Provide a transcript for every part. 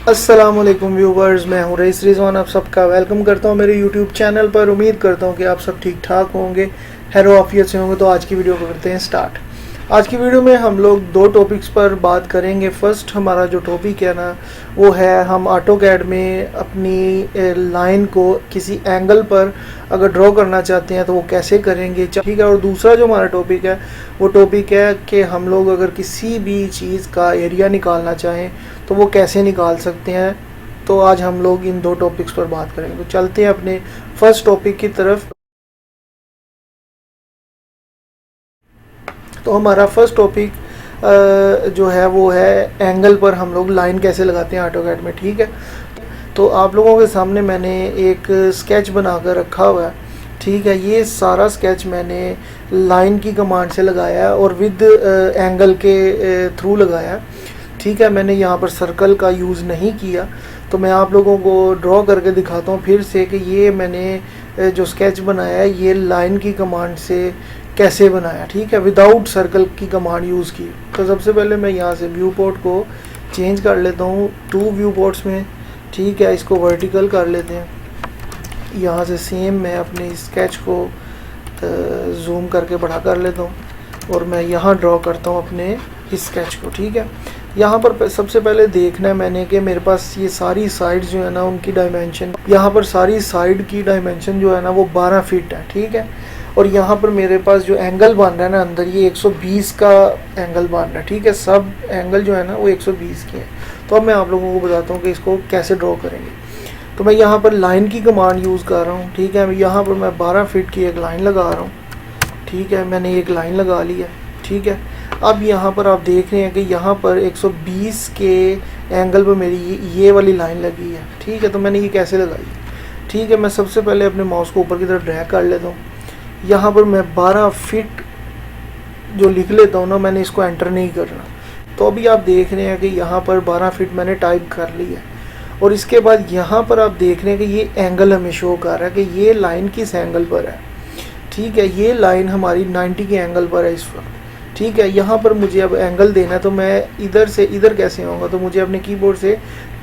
अस्सलामुअलैकुम व्यूवर्स, मैं हूं रईस रिजवान। आप सबका वेलकम करता हूं मेरे यूट्यूब चैनल पर। उम्मीद करता हूं कि आप सब ठीक ठाक होंगे, हैरो आफियत से होंगे। तो आज की वीडियो को करते हैं स्टार्ट। आज की वीडियो में हम लोग दो टॉपिक्स पर बात करेंगे। फर्स्ट हमारा जो टॉपिक है ना, वो है हम ऑटोकैड में अपनी लाइन को किसी एंगल पर अगर ड्रॉ करना चाहते हैं तो वो कैसे करेंगे, ठीक है। और दूसरा जो हमारा टॉपिक है वो टॉपिक है कि हम लोग अगर किसी भी चीज़ का एरिया निकालना चाहें तो वो कैसे निकाल सकते हैं। तो आज हम लोग इन दो टॉपिक्स पर बात करेंगे। तो चलते हैं अपने फर्स्ट टॉपिक की तरफ। तो हमारा फर्स्ट टॉपिक जो है वो है एंगल पर हम लोग लाइन कैसे लगाते हैं ऑटोकैड में, ठीक है। तो आप लोगों के सामने मैंने एक स्केच बनाकर रखा हुआ है, ठीक है। ये सारा स्केच मैंने लाइन की कमांड से लगाया है और विद एंगल के थ्रू लगाया है, ठीक है। मैंने यहाँ पर सर्कल का यूज़ नहीं किया। तो मैं आप लोगों को ड्रॉ करके दिखाता हूँ फिर से कि ये मैंने जो स्केच बनाया है ये लाइन की कमांड से कैसे बनाया, ठीक है, विदाउट सर्कल की कमांड यूज़ की। तो सबसे पहले मैं यहाँ से व्यू पोर्ट को चेंज कर लेता हूँ 2 व्यू पोर्ट्स में, ठीक है। इसको वर्टिकल कर लेते हैं। यहाँ से सेम मैं अपने स्केच को जूम करके बड़ा कर लेता हूँ और मैं यहाँ ड्रॉ करता हूँ अपने इस स्केच को, ठीक है। यहाँ पर सबसे पहले देखना है मैंने कि मेरे पास ये सारी साइड्स जो है ना उनकी डायमेंशन, यहाँ पर सारी साइड की डायमेंशन जो है ना वो 12 फीट है, ठीक है। और यहाँ पर मेरे पास जो एंगल बन रहा है ना अंदर, ये 120 का एंगल बन रहा है, ठीक है। सब एंगल जो है ना वो 120 के हैं। तो अब मैं आप लोगों को बताता हूँ कि इसको कैसे ड्रॉ करेंगे। तो मैं यहाँ पर लाइन की कमांड यूज़ कर रहा हूँ, ठीक है। यहाँ पर मैं 12 फीट की एक लाइन लगा रहा हूँ, ठीक है। मैंने एक लाइन लगा ली है, ठीक है। अब यहाँ पर आप देख रहे हैं कि यहाँ पर 120 के एंगल पर मेरी ये वाली लाइन लगी है, ठीक है। तो मैंने ये कैसे लगाई, ठीक है। मैं सबसे पहले अपने माउस को ऊपर की तरफ ड्रैग कर लेता हूँ। यहाँ पर मैं 12 फीट जो लिख लेता हूँ ना, मैंने इसको एंटर नहीं करना। तो अभी आप देख रहे हैं कि यहाँ पर 12 फीट मैंने टाइप कर ली है। और इसके बाद यहाँ पर आप देख रहे हैं कि ये एंगल हमें शो कर रहा है कि ये लाइन किस एंगल पर है, ठीक है। ये लाइन हमारी 90 के एंगल पर है इस वक्त, ठीक है। यहाँ पर मुझे अब एंगल देना है। तो मैं इधर से इधर कैसे आऊँगा, तो मुझे अपने कीबोर्ड से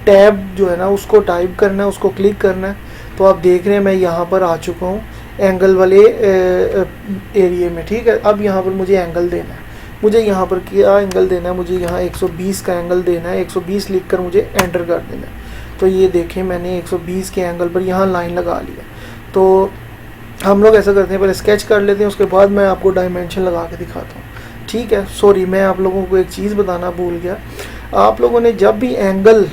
टैब जो है ना उसको टाइप करना है, उसको क्लिक करना है। तो आप देख रहे हैं मैं यहाँ पर आ चुका हूँ एंगल वाले एरिया में, ठीक है। अब यहाँ पर मुझे एंगल देना है। मुझे यहाँ पर क्या एंगल देना है, मुझे यहाँ 120 का एंगल देना है। 120 लिख कर मुझे एंटर कर देना है। तो ये देखें मैंने 120 के एंगल पर यहाँ लाइन लगा लिया। तो हम लोग ऐसा करते हैं, पहले स्केच कर लेते हैं, उसके बाद मैं आपको डायमेंशन लगा के दिखाता हूँ, ठीक है। सॉरी, मैं आप लोगों को एक चीज़ बताना भूल गया। आप लोगों ने जब भी एंगल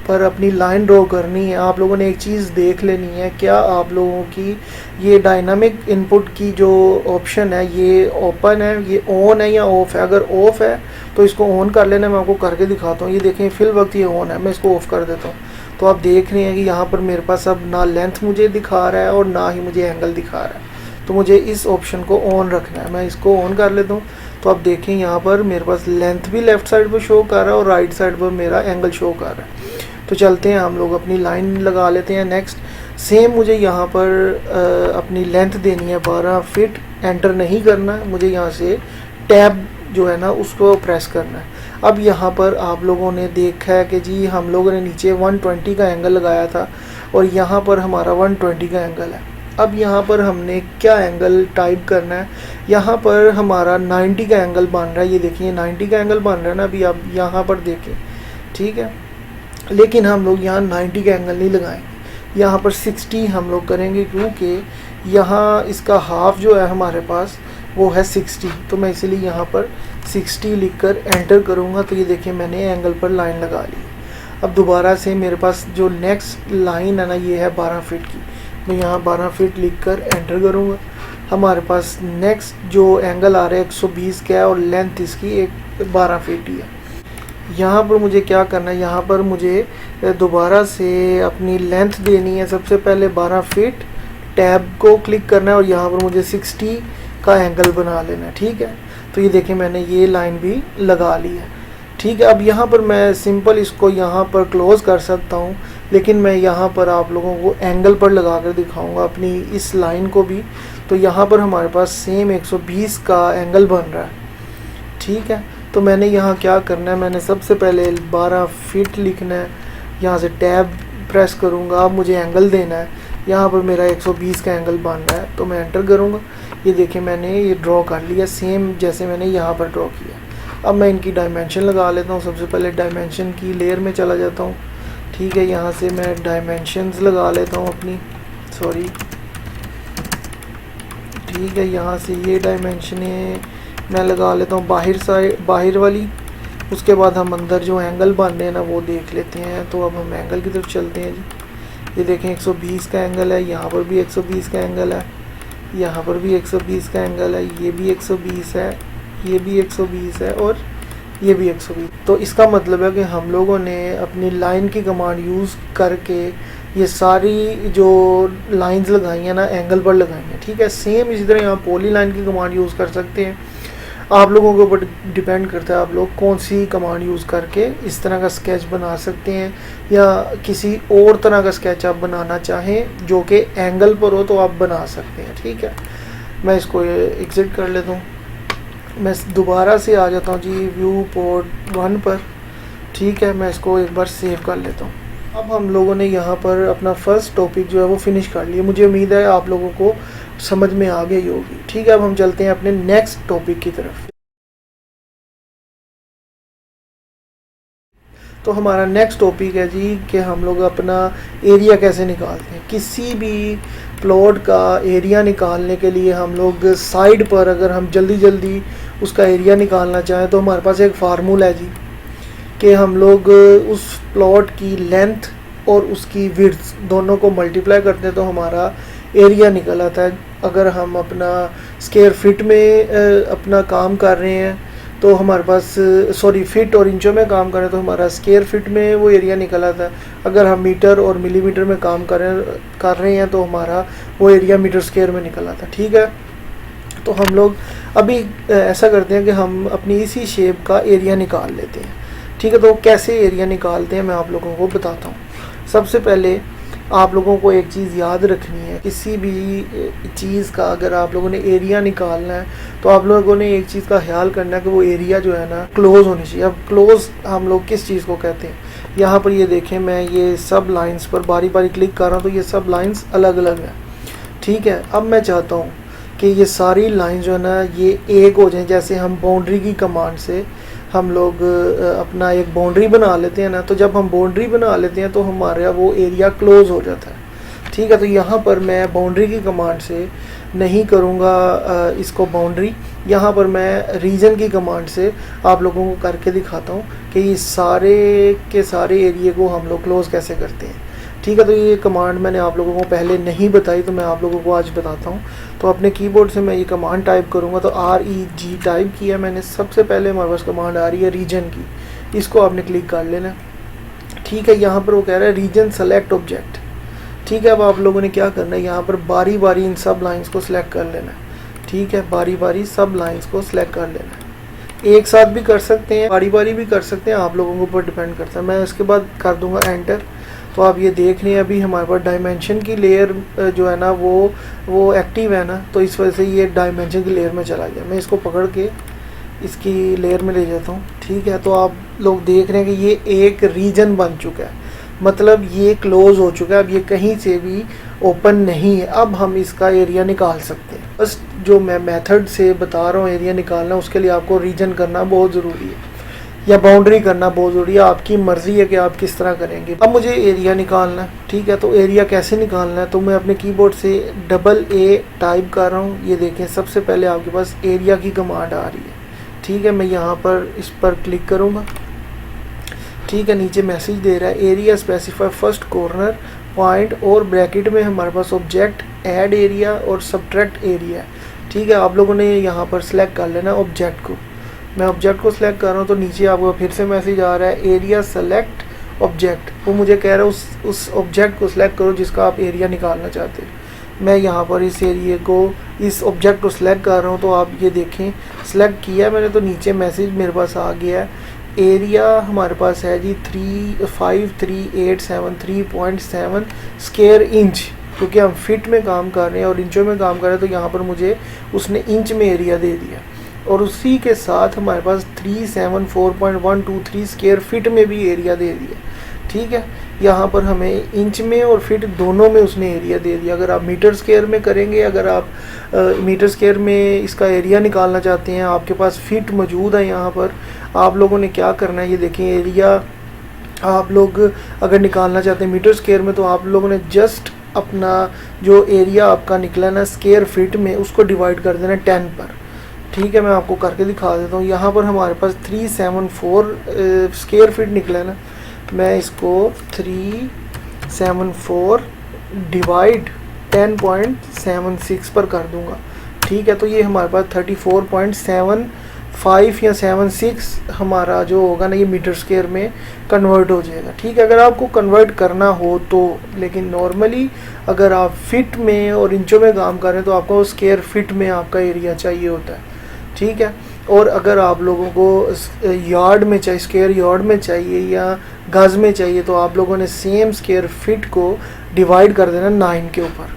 पर अपनी लाइन ड्रॉ करनी है, आप लोगों ने एक चीज़ देख लेनी है, क्या आप लोगों की ये डायनामिक इनपुट की जो ऑप्शन है ये ओपन है, ये ऑन है या ऑफ़ है। अगर ऑफ़ है तो इसको ऑन कर लेना। मैं आपको करके दिखाता हूँ। ये देखें फिल वक्त ये ऑन है, मैं इसको ऑफ़ कर देता हूँ। तो आप देख रहे हैं कि यहाँ पर मेरे पास अब ना लेंथ मुझे दिखा रहा है और ना ही मुझे एंगल दिखा रहा है। तो मुझे इस ऑप्शन को ऑन रखना है। मैं इसको ऑन कर लेता हूँ। तो आप देखें यहाँ पर मेरे पास लेंथ भी लेफ़्ट साइड पर शो कर रहा है और राइट साइड पर मेरा एंगल शो कर रहा है। तो चलते हैं हम लोग अपनी लाइन लगा लेते हैं। नेक्स्ट सेम मुझे यहाँ पर अपनी लेंथ देनी है 12 फीट। एंटर नहीं करना, मुझे यहाँ से टैब जो है ना उसको प्रेस करना है। अब यहाँ पर आप लोगों ने देखा है कि जी हम लोगों ने नीचे 120 का एंगल लगाया था और यहाँ पर हमारा 120 का एंगल है। अब यहाँ पर हमने क्या एंगल टाइप करना है, यहाँ पर हमारा 90 का एंगल बन रहा है। ये देखिए 90 का एंगल बन रहा है ना, अभी आप यहाँ पर देखें, ठीक है। लेकिन हम लोग यहाँ 90 का एंगल नहीं लगाएंगे, यहाँ पर 60 हम लोग करेंगे, क्योंकि यहाँ इसका हाफ जो है हमारे पास वो है 60। तो मैं इसीलिए यहाँ पर 60 लिखकर एंटर करूँगा। तो ये देखिए मैंने एंगल पर लाइन लगा ली। अब दोबारा से मेरे पास जो नेक्स्ट लाइन है ना ये है 12 फीट की। मैं यहाँ 12 फीट लिखकर एंटर करूँगा। हमारे पास नेक्स्ट जो एंगल आ रहा है 120 का है और लेंथ इसकी एक 12 फीट ही है। यहाँ पर मुझे क्या करना है, यहाँ पर मुझे दोबारा से अपनी लेंथ देनी है। सबसे पहले 12 फीट टैब को क्लिक करना है और यहाँ पर मुझे 60 का एंगल बना लेना है, ठीक है। तो ये देखिए मैंने ये लाइन भी लगा ली है, ठीक है। अब यहाँ पर मैं सिंपल इसको यहाँ पर क्लोज़ कर सकता हूँ, लेकिन मैं यहाँ पर आप लोगों को एंगल पर लगा कर दिखाऊँगा अपनी इस लाइन को भी। तो यहाँ पर हमारे पास सेम 120 का एंगल बन रहा है, ठीक है। तो मैंने यहाँ क्या करना है, मैंने सबसे पहले 12 फीट लिखना है, यहाँ से टैब प्रेस करूँगा, अब मुझे एंगल देना है, यहाँ पर मेरा 120 का एंगल बन रहा है तो मैं एंटर करूँगा। ये देखिए मैंने ये ड्रॉ कर लिया सेम जैसे मैंने यहाँ पर ड्रॉ किया। अब मैं इनकी डायमेंशन लगा लेता हूँ। सबसे पहले डायमेंशन की लेयर में चला जाता हूँ, ठीक है। यहाँ से मैं डायमेंशंस लगा लेता हूँ अपनी, सॉरी, ठीक है। यहाँ से ये डायमेंशनें मैं लगा लेता हूँ बाहर वाली। उसके बाद हम अंदर जो एंगल बन रहे हैं ना वो देख लेते हैं। तो अब हम एंगल की तरफ चलते हैं जी। ये देखें 120 का एंगल है, यहाँ पर भी 120 का एंगल है, यहाँ पर भी 120 का एंगल है, ये भी 120 है, ये भी 120 है और ये भी 120। तो इसका मतलब है कि हम लोगों ने अपनी लाइन की कमांड यूज़ करके ये सारी जो लाइंस लगाई हैं ना एंगल पर लगाई हैं, ठीक है। सेम इसी तरह यहाँ पॉली लाइन की कमांड यूज़ कर सकते हैं। आप लोगों के ऊपर डिपेंड करता है आप लोग कौन सी कमांड यूज़ करके इस तरह का स्केच बना सकते हैं, या किसी और तरह का स्केच आप बनाना चाहें जो कि एंगल पर हो तो आप बना सकते हैं, ठीक है। मैं इसको एग्जिट कर लेता हूँ, मैं दोबारा से आ जाता हूँ जी व्यू पोर्ट 1 पर, ठीक है। मैं इसको एक बार सेव कर लेता हूँ। अब हम लोगों ने यहाँ पर अपना फर्स्ट टॉपिक जो है वो फिनिश कर लिया। मुझे उम्मीद है आप लोगों को समझ में आ गई होगी, ठीक है। अब हम चलते हैं अपने नेक्स्ट टॉपिक की तरफ। तो हमारा नेक्स्ट टॉपिक है जी कि हम लोग अपना एरिया कैसे निकालते हैं। किसी भी प्लॉट का एरिया निकालने के लिए हम लोग साइड पर अगर हम जल्दी उसका एरिया निकालना चाहें तो हमारे पास एक फार्मूला है जी कि हम लोग उस प्लॉट की लेंथ और उसकी विड्थ दोनों को मल्टीप्लाई करते हैं तो हमारा एरिया निकल आता है। अगर हम अपना स्क्वायर फीट में अपना काम कर रहे हैं तो हमारे पास सॉरी फीट और इंचों में काम करें तो हमारा स्क्वायर फीट में वो एरिया निकल आता है। अगर हम मीटर और मिलीमीटर में काम कर रहे हैं तो हमारा वो एरिया मीटर स्क्वायर में निकल आता है, ठीक है। तो हम लोग अभी ऐसा करते हैं कि हम अपनी इसी शेप का एरिया निकाल लेते हैं, ठीक है। तो कैसे एरिया निकालते हैं मैं आप लोगों को बताता हूँ। सबसे पहले आप लोगों को एक चीज़ याद रखनी है, किसी भी चीज़ का अगर आप लोगों ने एरिया निकालना है तो आप लोगों ने एक चीज़ का ख्याल करना है कि वो एरिया जो है ना क्लोज होनी चाहिए। अब क्लोज हम लोग किस चीज़ को कहते हैं, यहाँ पर ये देखें मैं ये सब लाइंस पर बारी बारी क्लिक कर रहा हूँ तो ये सब लाइंस अलग अलग है, ठीक है। अब मैं चाहता हूँ कि ये सारी लाइंस जो है ना ये एक हो जाए। जैसे हम बाउंड्री की कमांड से हम लोग अपना एक बाउंड्री बना लेते हैं ना, तो जब हम बाउंड्री बना लेते हैं तो हमारा वो एरिया क्लोज हो जाता है, ठीक है। तो यहाँ पर मैं बाउंड्री की कमांड से नहीं करूँगा इसको बाउंड्री, यहाँ पर मैं रीजन की कमांड से आप लोगों को करके दिखाता हूँ कि ये सारे के सारे एरिया को हम लोग क्लोज कैसे करते हैं, ठीक है। तो ये कमांड मैंने आप लोगों को पहले नहीं बताई तो मैं आप लोगों को आज बताता हूँ। तो अपने कीबोर्ड से मैं ये कमांड टाइप करूँगा तो REG टाइप किया मैंने। सबसे पहले हमारे पास कमांड आ रही है रीजन की, इसको आपने क्लिक कर लेना, ठीक है। यहाँ पर वो कह रहा है रीजन सेलेक्ट ऑब्जेक्ट, ठीक है। अब आप लोगों ने क्या करना है, यहाँ पर बारी बारी इन सब लाइन्स को सिलेक्ट कर लेना है, ठीक है। बारी बारी सब लाइन्स को सिलेक्ट कर लेना है। एक साथ भी कर सकते हैं, बारी बारी भी कर सकते हैं, आप लोगों के ऊपर डिपेंड करता है। मैं इसके बाद कर दूँगा एंटर। तो आप ये देख रहे हैं अभी हमारे पास डायमेंशन की लेयर जो है ना वो एक्टिव है ना, तो इस वजह से ये डायमेंशन की लेयर में चला गया। मैं इसको पकड़ के इसकी लेयर में ले जाता हूँ, ठीक है। तो आप लोग देख रहे हैं कि ये एक रीजन बन चुका है, मतलब ये क्लोज हो चुका है। अब ये कहीं से भी ओपन नहीं है। अब हम इसका एरिया निकाल सकते हैं। बस जो मैं मेथड से बता रहा हूँ एरिया निकालना, उसके लिए आपको रीजन करना बहुत ज़रूरी है या बाउंड्री करना बहुत ज़रूरी है। आपकी मर्ज़ी है कि आप किस तरह करेंगे। अब मुझे एरिया निकालना है, ठीक है। तो एरिया कैसे निकालना है, तो मैं अपने कीबोर्ड से AA टाइप कर रहा हूँ। ये देखें सबसे पहले आपके पास एरिया की कमांड आ रही है, ठीक है। मैं यहाँ पर इस पर क्लिक करूँगा, ठीक है। नीचे मैसेज दे रहा है area specify first corner point और ब्रैकेट में हमारे पास ऑब्जेक्ट ऐड एरिया और सब्ट्रैक्ट एरिया है, ठीक है। आप लोगों ने यहाँ पर सिलेक्ट कर लेना ऑब्जेक्ट को। मैं ऑब्जेक्ट को सिलेक्ट कर रहा हूँ तो नीचे आपको फिर से मैसेज आ रहा है एरिया सेलेक्ट ऑब्जेक्ट। वो मुझे कह रहा है उस ऑब्जेक्ट को सिलेक्ट करो जिसका आप एरिया निकालना चाहते हैं। मैं यहाँ पर इस एरिया को इस ऑब्जेक्ट को सिलेक्ट कर रहा हूँ। तो आप ये देखें सिलेक्ट किया मैंने, तो नीचे मैसेज मेरे पास आ गया है। एरिया हमारे पास है जी 35873.7 स्क्वायर इंच, क्योंकि हम फिट में काम कर रहे हैं और इंचों में काम कर रहे हैं। तो यहाँ पर मुझे उसने इंच में एरिया दे दिया और उसी के साथ हमारे पास 374.123 स्क्वायर फीट में भी एरिया दे दिया, ठीक है। यहाँ पर हमें इंच में और फीट दोनों में उसने एरिया दे दिया। अगर आप मीटर स्क्वायर में करेंगे, अगर आप मीटर स्क्वायर में इसका एरिया निकालना चाहते हैं, आपके पास फीट मौजूद है, यहाँ पर आप लोगों ने क्या करना है, ये देखें एरिया आप लोग अगर निकालना चाहते हैं मीटर स्क्वायर में, तो आप लोगों ने जस्ट अपना जो एरिया आपका निकला ना स्क्वायर फीट में, उसको डिवाइड कर देना 10 पर। ठीक है, मैं आपको करके दिखा देता हूँ। यहाँ पर हमारे पास 374 स्क्वायर फीट निकला है ना, मैं इसको 374 डिवाइड 10.76 पर कर दूंगा। ठीक है, तो ये हमारे पास 34.75 या 76 हमारा जो होगा ना, ये मीटर स्क्वायर में कन्वर्ट हो जाएगा। ठीक है, अगर आपको कन्वर्ट करना हो तो, लेकिन नॉर्मली अगर आप फिट में और इंचों में काम कर रहे हैं तो आपको स्क्वायर फिट में आपका एरिया चाहिए होता है। ठीक है, और अगर आप लोगों को यार्ड में चाहिए, स्क्वायर यार्ड में चाहिए या गज में चाहिए, तो आप लोगों ने सेम स्क्वायर फिट को डिवाइड कर देना 9 के ऊपर।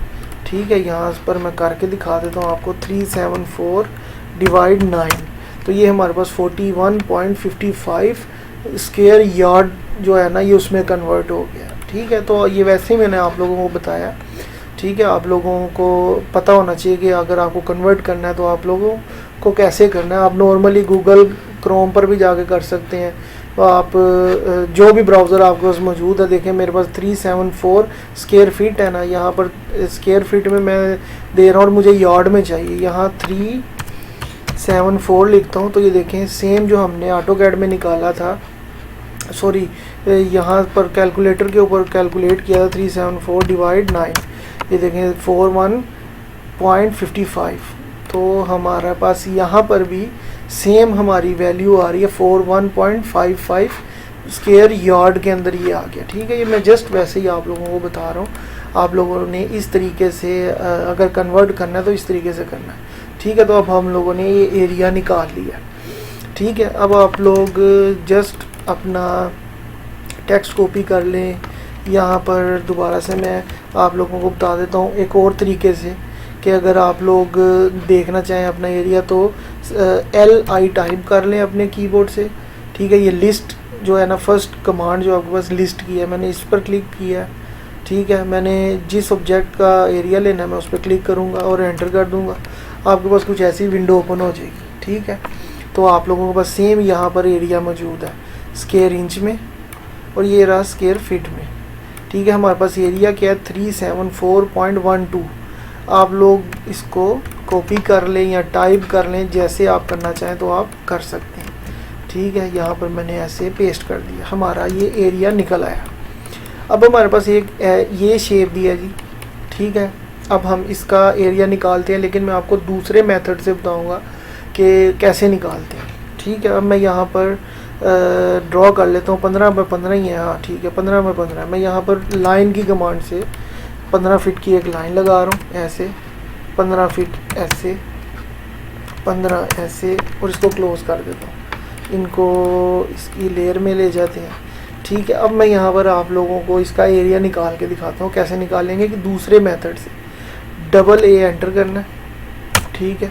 ठीक है, यहाँ पर मैं करके दिखा देता हूँ आपको। 374 डिवाइड 9, तो ये हमारे पास 41.55 स्क्वायर यार्ड जो है ना, ये उसमें कन्वर्ट हो गया। ठीक है, तो ये वैसे ही मैंने आप लोगों को बताया। ठीक है, आप लोगों को पता होना चाहिए कि अगर आपको कन्वर्ट करना है तो आप लोगों को कैसे करना है। आप नॉर्मली गूगल क्रोम पर भी जाके कर सकते हैं, तो आप जो भी ब्राउज़र आपके पास मौजूद है, देखें मेरे पास 374 स्क्वायर फीट है ना, यहाँ पर स्क्वायर फीट में मैं दे रहा हूँ और मुझे यार्ड में चाहिए, यहाँ 374 लिखता हूँ। तो ये देखें सेम जो हमने AutoCAD में निकाला था, सॉरी यहाँ पर कैलकुलेटर के ऊपर कैलकुलेट किया था, 374 डिवाइड 9, ये देखें 41.55। तो हमारे पास यहाँ पर भी सेम हमारी वैल्यू आ रही है 41.55 स्क्वायर यार्ड के अंदर ये आ गया। ठीक है, ये मैं जस्ट वैसे ही आप लोगों को बता रहा हूँ। आप लोगों ने इस तरीके से अगर कन्वर्ट करना है तो इस तरीके से करना है। ठीक है, तो अब हम लोगों ने ये एरिया निकाल लिया। ठीक है, अब आप लोग जस्ट अपना टेक्स्ट कॉपी कर लें। यहाँ पर दोबारा से मैं आप लोगों को बता देता हूँ एक और तरीके से, कि अगर आप लोग देखना चाहें अपना एरिया तो LI टाइप कर लें अपने कीबोर्ड से। ठीक है, ये लिस्ट जो है ना, फर्स्ट कमांड जो आपके पास लिस्ट की है, मैंने इस पर क्लिक किया है। ठीक है, मैंने जिस ऑब्जेक्ट का एरिया लेना है मैं उस पर क्लिक करूँगा और एंटर कर दूँगा, आपके पास कुछ ऐसी विंडो ओपन हो जाएगी। ठीक है, तो आप लोगों के पास सेम यहाँ पर एरिया मौजूद है स्क्वायर इंच में, और ये रहा स्क्वायर फिट में। ठीक है, हमारे पास एरिया क्या है 374.12। आप लोग इसको कॉपी कर लें या टाइप कर लें, जैसे आप करना चाहें तो आप कर सकते हैं। ठीक है, यहाँ पर मैंने ऐसे पेस्ट कर दिया, हमारा ये एरिया निकल आया। अब हमारे पास एक ये शेप भी है जी। ठीक है, अब हम इसका एरिया निकालते हैं, लेकिन मैं आपको दूसरे मेथड से बताऊँगा कि कैसे निकालते हैं। ठीक है, अब मैं यहाँ पर ड्रॉ कर लेता हूँ, 15x15 ही है। हाँ ठीक है, 15x15। मैं यहाँ पर लाइन की कमांड से 15 फीट की एक लाइन लगा रहा हूँ, ऐसे 15 फीट ऐसे, 15 ऐसे, और इसको क्लोज कर देता हूँ। इनको इसकी लेयर में ले जाते हैं। ठीक है, अब मैं यहाँ पर आप लोगों को इसका एरिया निकाल के दिखाता हूँ कैसे निकालेंगे, कि दूसरे मेथड से AA एंटर करना है। ठीक है,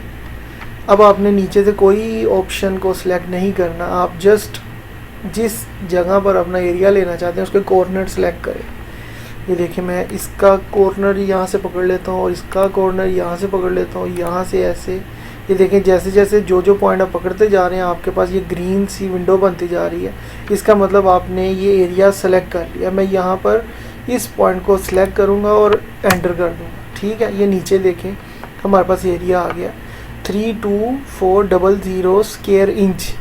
अब आपने नीचे से कोई ऑप्शन को सिलेक्ट नहीं करना, आप जस्ट जिस जगह पर अपना एरिया लेना चाहते हैं उसके कॉर्नर सेलेक्ट करें। ये देखिए, मैं इसका कॉर्नर यहाँ से पकड़ लेता हूँ और इसका कॉर्नर यहाँ से पकड़ लेता हूँ, यहाँ से ऐसे। ये देखें, जैसे जैसे जो पॉइंट आप पकड़ते जा रहे हैं आपके पास ये ग्रीन सी विंडो बनती जा रही है। इसका मतलब आपने ये एरिया सेलेक्ट कर लिया। मैं यहाँ पर इस पॉइंट को सिलेक्ट करूँगा और एंटर कर दूँगा। ठीक है, ये नीचे देखें हमारे पास एरिया आ गया 32400 स्क्वायर इंच।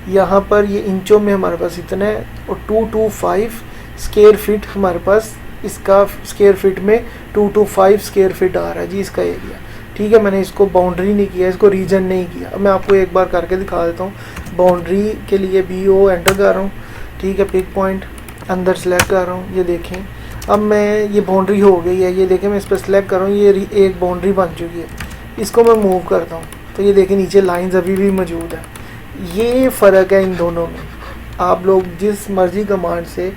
यहाँ पर ये इंचों में हमारे पास इतना है, और 225 स्क्वायर फिट हमारे पास, इसका स्क्वायर फिट में 225 स्क्वायर फिट आ रहा है जी इसका एरिया। ठीक है, मैंने इसको बाउंड्री नहीं किया, इसको रीजन नहीं किया। अब मैं आपको एक बार करके दिखा देता हूँ। बाउंड्री के लिए BO एंटर कर रहा हूँ। ठीक है, पिक पॉइंट अंदर सेलेक्ट कर रहा हूँ। ये देखें, अब मैं ये बाउंड्री हो गई है। ये देखें, मैं इस पर सेलेक्ट कर रहा हूँ, ये एक बाउंड्री बन चुकी है। इसको मैं मूव करता हूँ तो ये देखें नीचे लाइंस अभी भी मौजूद है। ये फ़र्क है इन दोनों में। आप लोग जिस मर्ज़ी कमांड से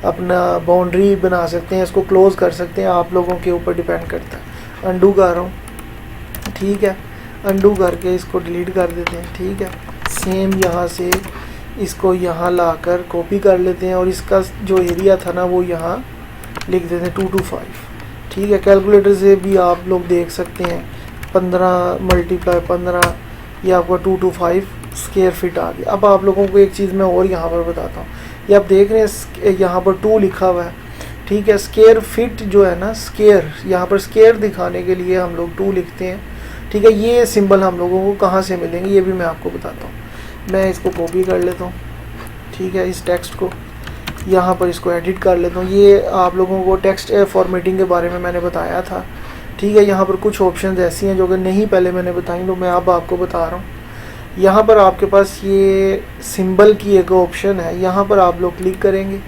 अपना बाउंड्री बना सकते हैं, इसको क्लोज़ कर सकते हैं, आप लोगों के ऊपर डिपेंड करता है। अंडू कर रहा हूँ। ठीक है, अंडू करके इसको डिलीट कर देते हैं। ठीक है, सेम यहाँ से इसको यहाँ लाकर कॉपी कर लेते हैं और इसका जो एरिया था ना वो यहाँ लिख देते हैं 225। ठीक है, कैलकुलेटर से भी आप लोग देख सकते हैं 15 × 15 ये आपका 225 स्क्वायर फीट आ गया। अब आप लोगों को एक चीज़ मैं और यहाँ पर बताता हूँ, ये आप देख रहे हैं यहाँ पर 2 लिखा हुआ है। ठीक है, स्क्वायर फीट जो है ना, स्क्वायर, यहाँ पर स्क्वायर दिखाने के लिए हम लोग 2 लिखते हैं। ठीक है, ये सिंबल हम लोगों को कहाँ से मिलेंगे ये भी मैं आपको बताता हूँ। मैं इसको कॉपी कर लेता हूँ। ठीक है, इस टेक्स्ट को यहाँ पर इसको एडिट कर लेता हूँ। ये आप लोगों को टेक्स्ट फॉर्मेटिंग के बारे में मैंने बताया था। ठीक है, यहाँ पर कुछ ऑप्शंस ऐसी हैं जो कि नहीं पहले मैंने बताई, तो मैं अब आपको बता रहा हूँ। यहाँ पर आपके पास ये सिंबल की एक ऑप्शन है, यहाँ पर आप लोग क्लिक करेंगे।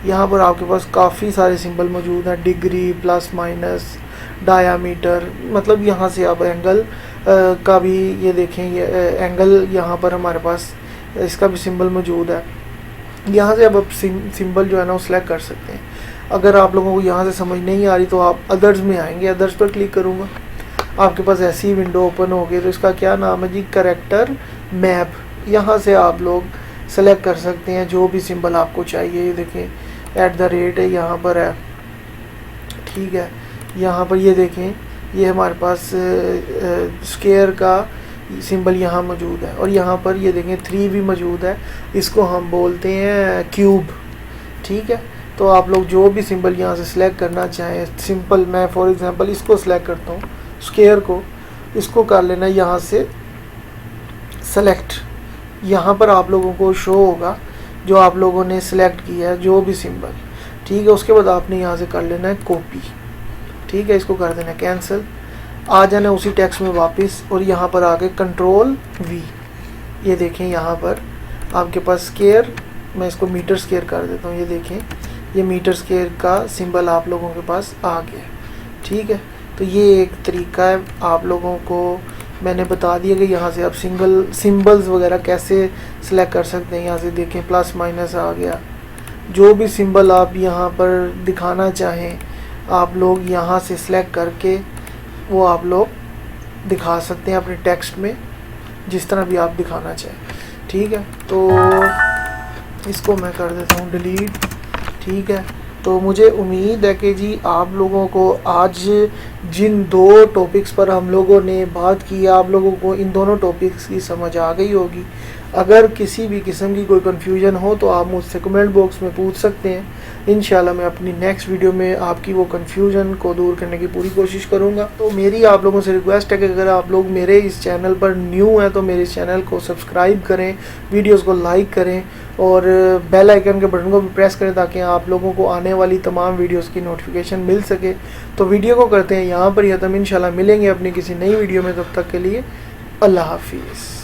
यहाँ पर आपके पास काफ़ी सारे सिंबल मौजूद हैं, डिग्री, प्लस माइनस, डायामीटर, मतलब यहाँ से आप एंगल का भी ये देखें, ये एंगल यहाँ पर हमारे पास इसका भी सिंबल मौजूद है। यहाँ से अब आप सिंबल जो है ना वो सिलेक्ट कर सकते हैं। अगर आप लोगों को यहाँ से समझ नहीं आ रही तो आप अदर्स में आएंगे, अदर्स पर क्लिक करूँगा, आपके पास ऐसी विंडो ओपन होगी। तो इसका क्या नाम है जी, कैरेक्टर मैप। यहाँ से आप लोग सेलेक्ट कर सकते हैं जो भी सिंबल आपको चाहिए। ये देखें @ है, यहाँ पर है। ठीक है, यहाँ पर ये देखें, ये हमारे पास स्क्वायर का सिंबल यहाँ मौजूद है और यहाँ पर ये देखें 3 भी मौजूद है, इसको हम बोलते हैं क्यूब। ठीक है, तो आप लोग जो भी सिंबल यहाँ से सिलेक्ट करना चाहें, सिंपल मैं फॉर एग्जांपल इसको सिलेक्ट करता हूँ, स्क्वायर को, इसको कर लेना यहाँ से सेलेक्ट। यहाँ पर आप लोगों को शो होगा जो आप लोगों ने सिलेक्ट किया है जो भी सिंबल। ठीक है, उसके बाद आपने यहाँ से कर लेना है कॉपी। ठीक है, इसको कर देना कैंसिल, आ जाना उसी टेक्स्ट में वापस और यहाँ पर आके कंट्रोल-V। ये देखें यहाँ पर आपके पास स्क्वायर, मैं इसको मीटर स्क्वायर कर देता हूँ। ये देखें, ये मीटर स्क्वायर का सिंबल आप लोगों के पास आ गया। ठीक है, तो ये एक तरीका है, आप लोगों को मैंने बता दिया कि यहाँ से आप सिंबल्स वगैरह कैसे सिलेक्ट कर सकते हैं। यहाँ से देखें प्लस माइनस आ गया, जो भी सिंबल आप यहाँ पर दिखाना चाहें आप लोग यहाँ से सिलेक्ट करके वो आप लोग दिखा सकते हैं अपने टेक्स्ट में, जिस तरह भी आप दिखाना चाहें। ठीक है, तो इसको मैं कर देता हूँ डिलीट। ठीक है, तो मुझे उम्मीद है कि जी आप लोगों को आज जिन 2 टॉपिक्स पर हम लोगों ने बात की, आप लोगों को इन दोनों टॉपिक्स की समझ आ गई होगी। अगर किसी भी किस्म की कोई कन्फ्यूजन हो तो आप मुझसे कमेंट बॉक्स में पूछ सकते हैं। इंशाल्लाह मैं अपनी नेक्स्ट वीडियो में आपकी वो कन्फ्यूजन को दूर करने की पूरी कोशिश करूँगा। तो मेरी आप लोगों से रिक्वेस्ट है कि अगर आप लोग मेरे इस चैनल पर न्यू हैं तो मेरे इस चैनल को सब्सक्राइब करें, वीडियोज़ को लाइक करें और बेल आइकन के बटन को भी प्रेस करें ताकि आप लोगों को आने वाली तमाम वीडियोज़ की नोटिफिकेशन मिल सके। तो वीडियो को करते हैं यहाँ पर ख़त्म, इंशाल्लाह मिलेंगे अपनी किसी नई वीडियो में, तब तक के लिए अल्लाह हाफिज़।